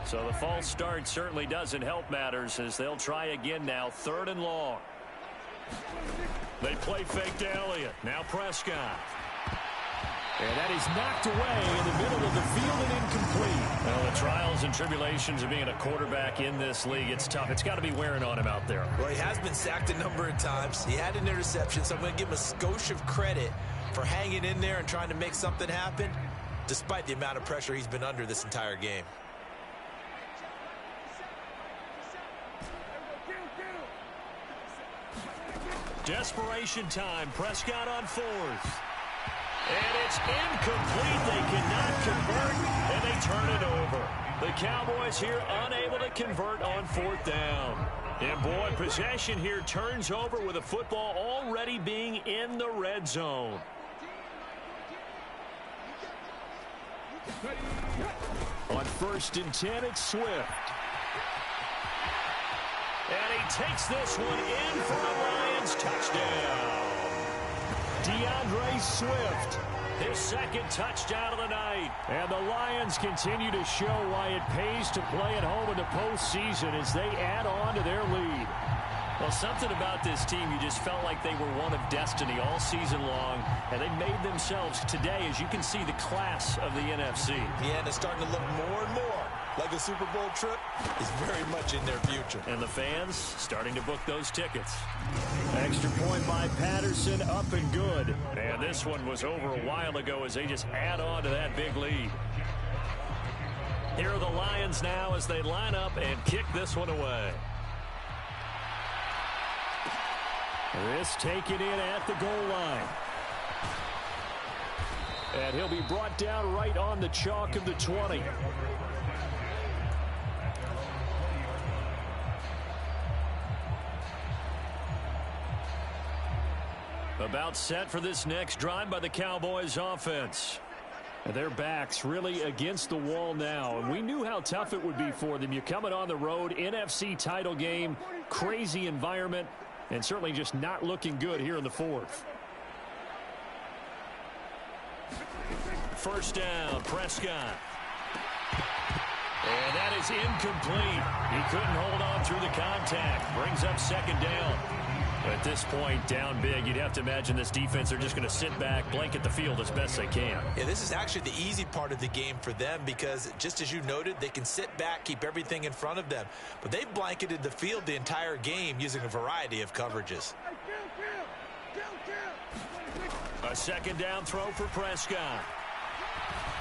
Speaker 1: So the false start certainly doesn't help matters as they'll try again now, 3rd and long. They play fake to Elliott. Now Prescott.
Speaker 3: And that is knocked away in the middle of the field and incomplete.
Speaker 1: Well, the trials and tribulations of being a quarterback in this league, it's tough. It's got to be wearing on him out there.
Speaker 2: Well, he has been sacked a number of times. He had an interception, so I'm going to give him a skosh of credit for hanging in there and trying to make something happen, despite the amount of pressure he's been under this entire game.
Speaker 1: Desperation time. Prescott on 4th. And it's incomplete. They cannot convert, and they turn it over. The Cowboys here unable to convert on 4th down. And, boy, possession here turns over with a football already being in the red zone.
Speaker 3: On 1st and 10, it's Swift.
Speaker 1: And he takes this one in for a Lions touchdown. DeAndre Swift, his 2nd touchdown of the night.
Speaker 3: And the Lions continue to show why it pays to play at home in the postseason as they add on to their lead.
Speaker 1: Well, something about this team, you just felt like they were one of destiny all season long, and they made themselves today, as you can see, the class of the NFC.
Speaker 2: Yeah, and it's starting to look more and more like a Super Bowl trip is very much in their future.
Speaker 1: And the fans starting to book those tickets.
Speaker 3: Extra point by Patterson, up and good.
Speaker 1: And this one was over a while ago as they just add on to that big lead. Here are the Lions now as they line up and kick this one away.
Speaker 3: This taken in at the goal line. And he'll be brought down right on the chalk of the 20.
Speaker 1: About set for this next drive by the Cowboys offense.
Speaker 3: Their backs really against the wall now, and we knew how tough it would be for them. You're coming on the road, NFC title game, crazy environment, and certainly just not looking good here in the 4th.
Speaker 1: 1st down, Prescott. And that is incomplete. He couldn't hold on through the contact. Brings up 2nd down. At this point, down big, you'd have to imagine this defense are just going to sit back, blanket the field as best they can.
Speaker 2: Yeah, this is actually the easy part of the game for them because, just as you noted, they can sit back, keep everything in front of them. But they've blanketed the field the entire game using a variety of coverages.
Speaker 1: A 2nd down throw for Prescott.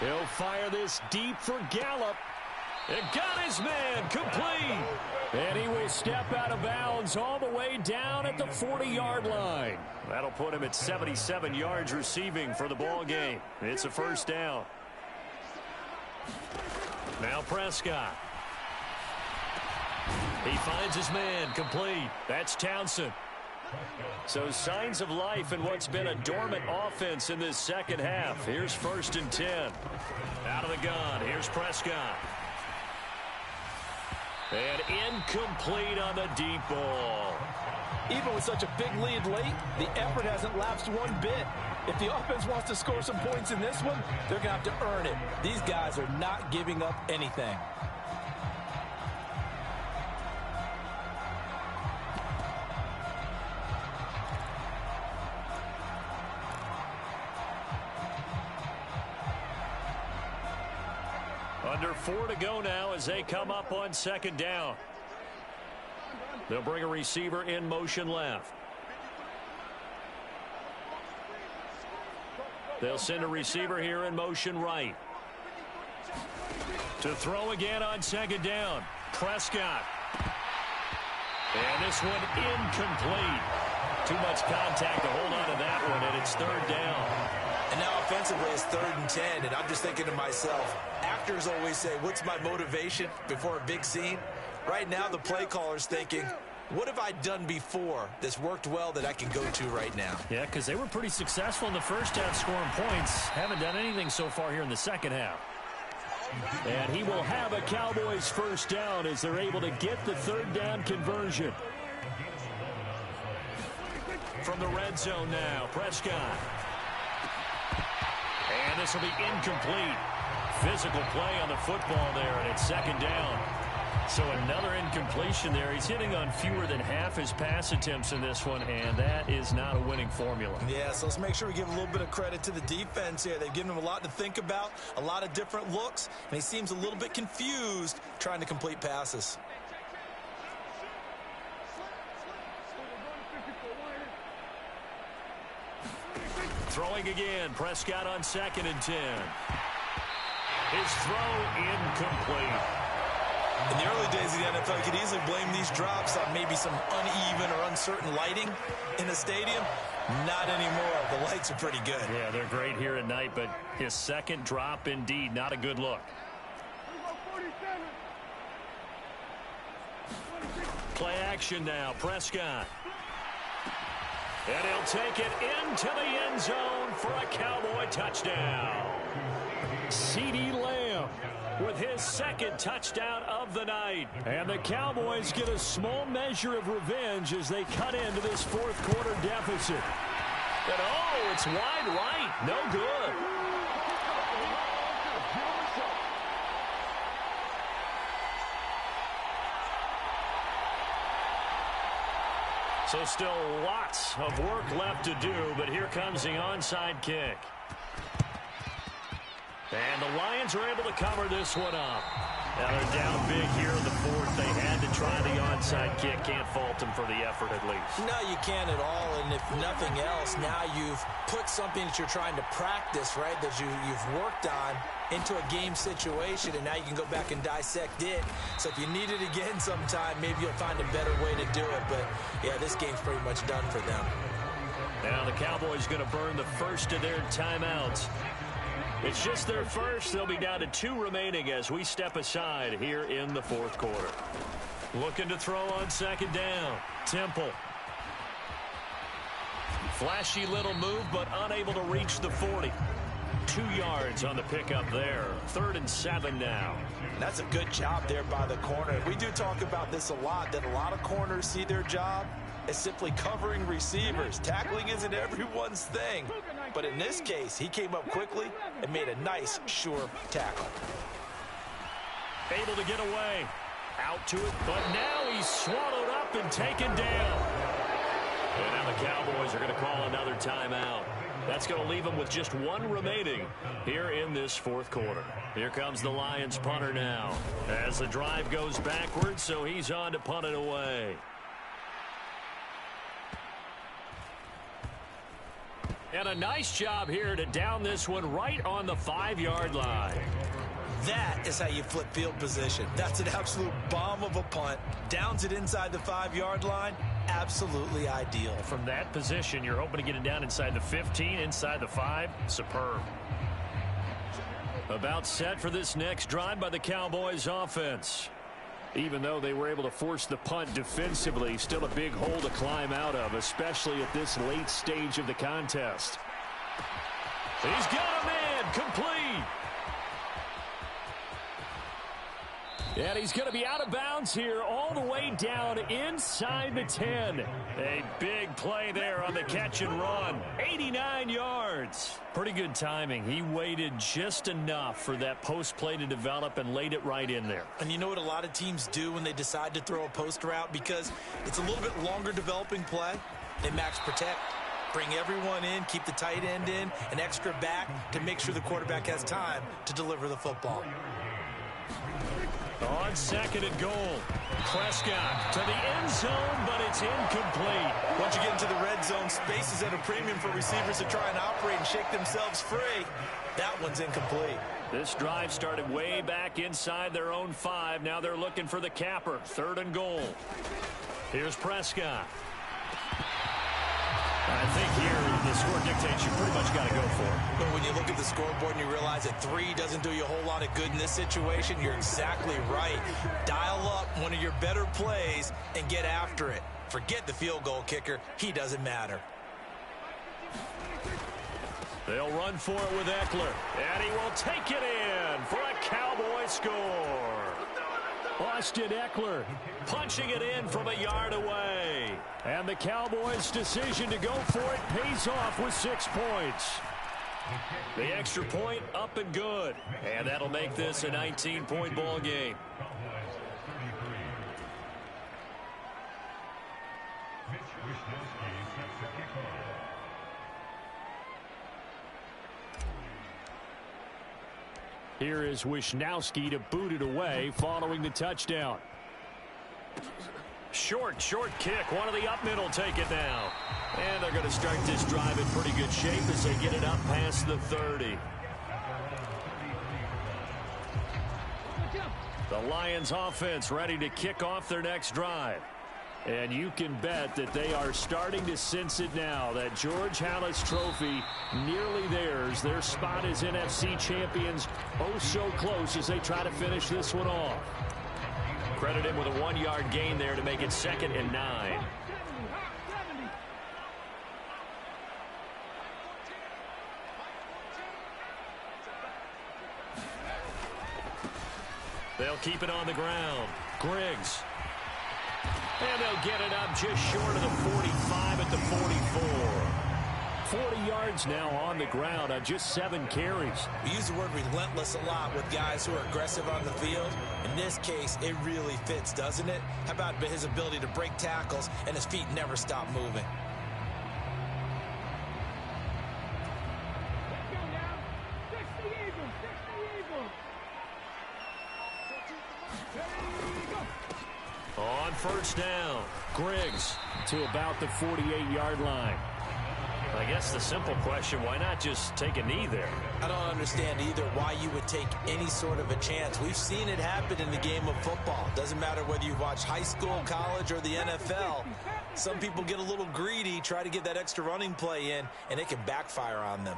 Speaker 3: He'll fire this deep for Gallup.
Speaker 1: It got his man complete.
Speaker 3: And he will step out of bounds all the way down at the 40-yard line.
Speaker 1: That'll put him at 77 yards receiving for the ball game. It's a 1st down. Now Prescott. He finds his man complete. That's Townsend. So signs of life in what's been a dormant offense in this second half. Here's 1st and 10. Out of the gun. Here's Prescott. And incomplete on the deep ball.
Speaker 2: Even with such a big lead late, the effort hasn't lapsed one bit. If the offense wants to score some points in this one, they're going to have to earn it. These guys are not giving up anything.
Speaker 1: Under 4 to go now as they come up on 2nd down. They'll bring a receiver in motion left. They'll send a receiver here in motion right. To throw again on 2nd down. Prescott. And this one incomplete. Too much contact to hold on to that one, and it's 3rd down.
Speaker 2: And now offensively it's 3rd and 10, and I'm just thinking to myself, actors always say, what's my motivation before a big scene? Right now the play caller's thinking, what have I done before that's worked well that I can go to right now?
Speaker 3: Yeah, because they were pretty successful in the first half scoring points. Haven't done anything so far here in the second half.
Speaker 1: And he will have a Cowboys 1st down as they're able to get the 3rd down conversion. From the red zone now, Prescott. And this will be incomplete. Physical play on the football there, and it's 2nd down. So another incompletion there. He's hitting on fewer than half his pass attempts in this one, and that is not a winning formula.
Speaker 2: Yeah, so let's make sure we give a little bit of credit to the defense here. They've given him a lot to think about, a lot of different looks, and he seems a little bit confused trying to complete passes.
Speaker 1: Throwing again, Prescott on 2nd and 10. His throw incomplete.
Speaker 2: In the early days of the NFL, you could easily blame these drops on maybe some uneven or uncertain lighting in the stadium. Not anymore. The lights are pretty good.
Speaker 3: Yeah, they're great here at night, but his 2nd drop, indeed, not a good look.
Speaker 1: Play action now, Prescott. And he'll take it into the end zone for a Cowboy touchdown. CeeDee Lamb with his 2nd touchdown of the night. And the Cowboys get a small measure of revenge as they cut into this 4th quarter deficit. And oh, it's wide right. No good. So still lots of work left to do, but here comes the onside kick. And the Lions are able to cover this one up. Now they're down big here in the 4th. They had to try the onside kick. Can't fault them for the effort at least.
Speaker 2: No, you can't at all. And if nothing else, now you've put something that you're trying to practice, right, that you've worked on into a game situation, and now you can go back and dissect it. So if you need it again sometime, maybe you'll find a better way to do it. But, yeah, this game's pretty much done for them.
Speaker 1: Now the Cowboys going to burn the first of their timeouts. It's just their first. They'll be down to 2 remaining as we step aside here in the 4th quarter. Looking to throw on 2nd down. Temple. Flashy little move, but unable to reach the 40. 2 yards on the pickup there. 3rd and 7 now.
Speaker 2: That's a good job there by the corner. We do talk about this a lot, that a lot of corners see their job as simply covering receivers. Tackling isn't everyone's thing. But in this case, he came up quickly and made a nice, sure tackle.
Speaker 1: Able to get away. Out to it, but now he's swallowed up and taken down. And now the Cowboys are going to call another timeout. That's going to leave them with just 1 remaining here in this 4th quarter. Here comes the Lions punter now as the drive goes backwards, so he's on to punt it away. And a nice job here to down this one right on the 5-yard line.
Speaker 2: That is how you flip field position. That's an absolute bomb of a punt. Downs it inside the 5-yard line. Absolutely ideal.
Speaker 3: From that position, you're hoping to get it down inside the 15, inside the 5. Superb.
Speaker 1: About set for this next drive by the Cowboys offense.
Speaker 3: Even though they were able to force the punt defensively, still a big hole to climb out of, especially at this late stage of the contest. He's got a man, complete. And he's going to be out of bounds here all the way down inside the 10. A big play there on the catch and run. 89 yards. Pretty good timing. He waited just enough for that post play to develop and laid it right in there.
Speaker 2: And you know what a lot of teams do when they decide to throw a post route? Because it's a little bit longer developing play. They max protect. Bring everyone in, keep the tight end in, an extra back to make sure the quarterback has time to deliver the football.
Speaker 1: On second and goal, Prescott to the end zone, but it's incomplete.
Speaker 2: Once you get into the red zone, space is at a premium for receivers to try and operate and shake themselves free. That one's incomplete.
Speaker 1: This drive started way back inside their own 5. Now they're looking for the capper. Third and goal. Here's Prescott. I think here the score dictates you pretty much got to go for it.
Speaker 2: But when you look at the scoreboard and you realize that 3 doesn't do you a whole lot of good in this situation, you're exactly right. Dial up one of your better plays and get after it. Forget the field goal kicker. He doesn't matter.
Speaker 1: They'll run for it with Eckler. And he will take it in for a Cowboy score. Austin Eckler punching it in from a yard away. And the Cowboys' decision to go for it pays off with 6 points. The extra point up and good. And that'll make this a 19-point ball game.
Speaker 3: Here is Wisnowski to boot it away following the touchdown.
Speaker 1: Short kick. One of the up middle take it now. And they're going to start this drive in pretty good shape as they get it up past the 30. The Lions offense ready to kick off their next drive. And you can bet that they are starting to sense it now. That George Halas trophy nearly theirs. Their spot as NFC champions oh so close as they try to finish this one off. Credit him with a 1-yard gain there to make it 2nd and 9. They'll keep it on the ground. Griggs. And they'll get it up just short of the 45 at the 44.
Speaker 3: 40 yards now on the ground on just 7 carries.
Speaker 2: We use the word relentless a lot with guys who are aggressive on the field. In this case, it really fits, doesn't it? How about his ability to break tackles and his feet never stop moving?
Speaker 1: On first down, Griggs
Speaker 3: to about the 48-yard line.
Speaker 1: I guess the simple question, why not just take a knee there?
Speaker 2: I don't understand either why you would take any sort of a chance. We've seen it happen in the game of football. Doesn't matter whether you watch high school, college, or the NFL. Some people get a little greedy, try to get that extra running play in, and it can backfire on them.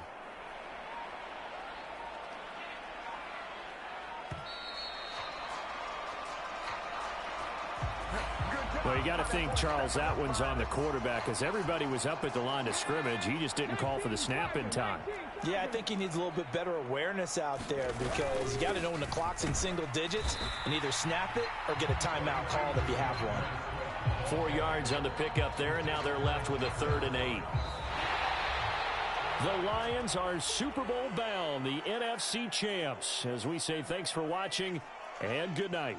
Speaker 3: Well, you got to think, Charles, that one's on the quarterback because everybody was up at the line of scrimmage. He just didn't call for the snap in time.
Speaker 2: Yeah, I think he needs a little bit better awareness out there because you got to know when the clock's in single digits and either snap it or get a timeout called if you have one.
Speaker 1: 4 yards on the pickup there, and now they're left with a 3rd and 8.
Speaker 3: The Lions are Super Bowl bound, the NFC champs. As we say, thanks for watching and good night.